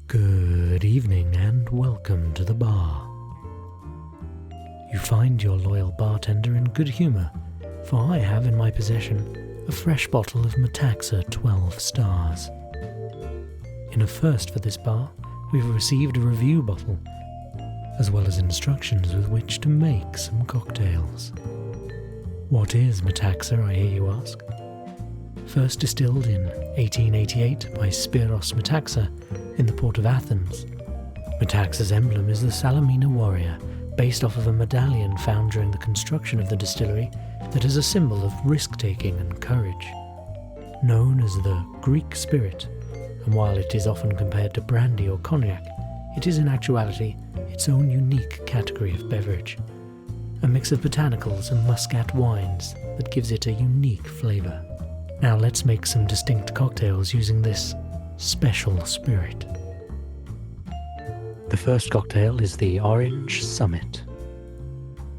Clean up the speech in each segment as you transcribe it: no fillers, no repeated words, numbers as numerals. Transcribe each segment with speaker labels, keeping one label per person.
Speaker 1: Good evening and welcome to the bar. You find your loyal bartender in good humour, for I have in my possession a fresh bottle of Metaxa 12 stars. In a first for this bar, we've received a review bottle, as well as instructions with which to make some cocktails. What is Metaxa, I hear you ask? First distilled in 1888 by Spiros Metaxa in the port of Athens, Metaxa's emblem is the Salamina warrior, based off of a medallion found during the construction of the distillery that is a symbol of risk-taking and courage. Known as the Greek spirit, and while it is often compared to brandy or cognac, it is in actuality its own unique category of beverage, a mix of botanicals and muscat wines that gives it a unique flavour. Now let's make some distinct cocktails using this special spirit. The first cocktail is the Orange Summit.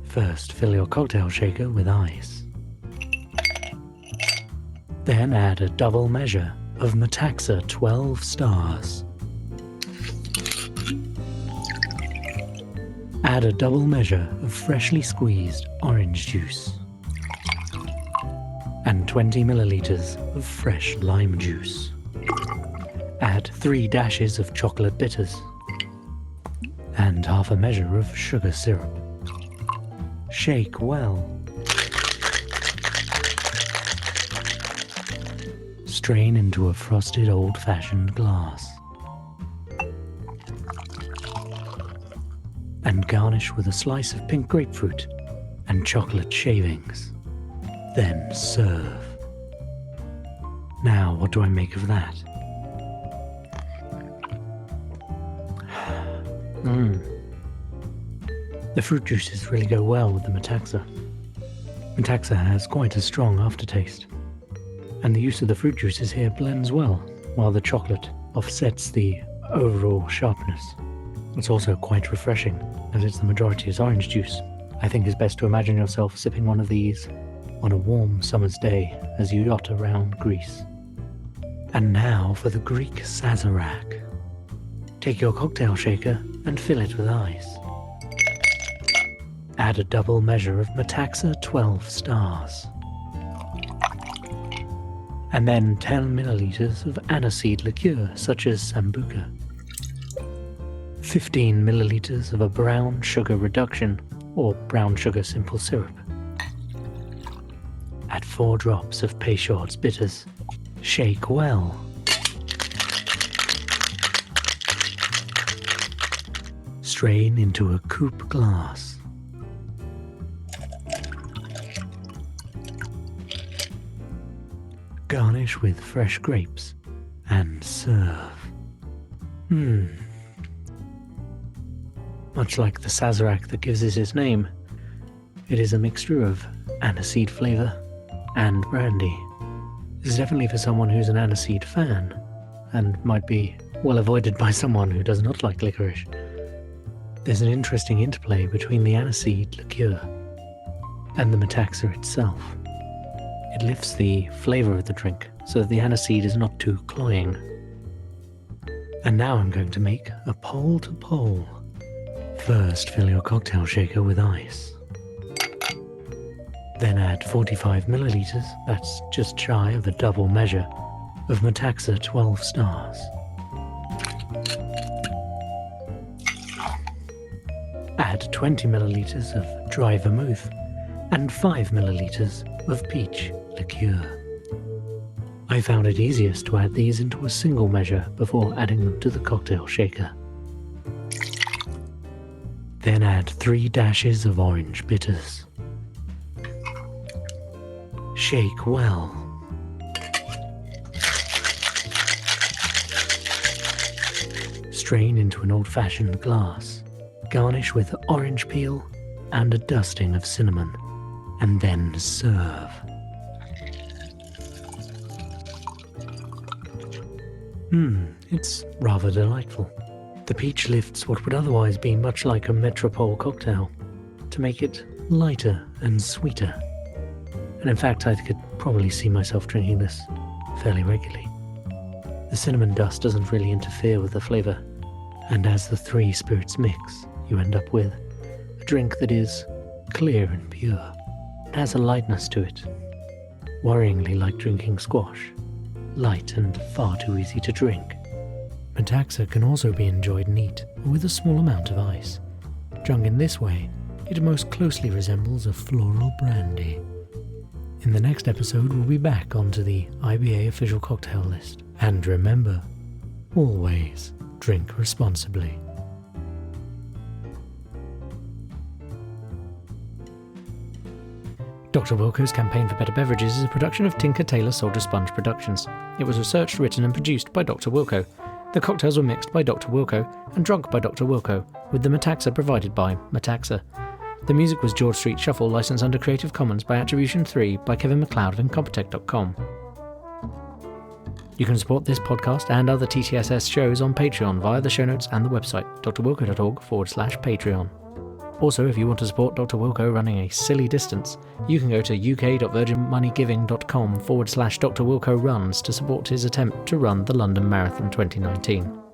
Speaker 1: First, fill your cocktail shaker with ice. Then add a double measure of Metaxa 12 stars. Add a double measure of freshly squeezed orange juice. And 20 milliliters of fresh lime juice. Add 3 dashes of chocolate bitters. And half a measure of sugar syrup. Shake well. Strain into a frosted old-fashioned glass. And garnish with a slice of pink grapefruit and chocolate shavings. Then serve. Now, what do I make of that? The fruit juices really go well with the Metaxa. Metaxa has quite a strong aftertaste, and the use of the fruit juices here blends well, while the chocolate offsets the overall sharpness. It's also quite refreshing, as it's the majority is orange juice. I think it's best to imagine yourself sipping one of these on a warm summer's day as you yacht around Greece. And now for the Greek Sazerac. Take your cocktail shaker and fill it with ice. Add a double measure of Metaxa 12 stars. And then 10 milliliters of aniseed liqueur such as Sambuca. 15 milliliters of a brown sugar reduction or brown sugar simple syrup. Add 4 drops of Peychaurds bitters. Shake well. Strain into a coupe glass. Garnish with fresh grapes and serve. Much like the Sazerac that gives it its name, it is a mixture of aniseed flavour and brandy. This is definitely for someone who's an aniseed fan, and might be well avoided by someone who does not like licorice. There's an interesting interplay between the aniseed liqueur and the Metaxa itself. It lifts the flavour of the drink so that the aniseed is not too cloying. And now I'm going to make a pole-to-pole. First, fill your cocktail shaker with ice. Then add 45 milliliters, that's just shy of a double measure, of Metaxa 12 stars. Add 20 milliliters of dry vermouth and 5 milliliters of peach liqueur. I found it easiest to add these into a single measure before adding them to the cocktail shaker. Then add 3 dashes of orange bitters. Shake well. Strain into an old-fashioned glass. Garnish with orange peel and a dusting of cinnamon, and then serve. It's rather delightful. The peach lifts what would otherwise be much like a metropole cocktail to make it lighter and sweeter. And in fact, I could probably see myself drinking this fairly regularly. The cinnamon dust doesn't really interfere with the flavour, And as the three spirits mix, you end up with a drink that is clear and pure. It has a lightness to it, worryingly like drinking squash, light and far too easy to drink. Metaxa can also be enjoyed neat or with a small amount of ice. Drunk in this way, it most closely resembles a floral brandy. In the next episode, we'll be back onto the IBA official cocktail list. And remember, always drink responsibly. Dr. Wilko's Campaign for Better Beverages is a production of Tinker Tailor Soldier Sponge Productions. It was researched, written and produced by Dr. Wilko. The cocktails were mixed by Dr. Wilko and drunk by Dr. Wilko, with the Metaxa provided by Metaxa. The music was George Street Shuffle, licensed under Creative Commons by Attribution 3 by Kevin MacLeod of Incompetech.com. You can support this podcast and other TTSS shows on Patreon via the show notes and the website, drwilko.org/Patreon. Also, if you want to support Dr. Wilko running a silly distance, you can go to uk.virginmoneygiving.com/Dr. Wilko runs to support his attempt to run the London Marathon 2019.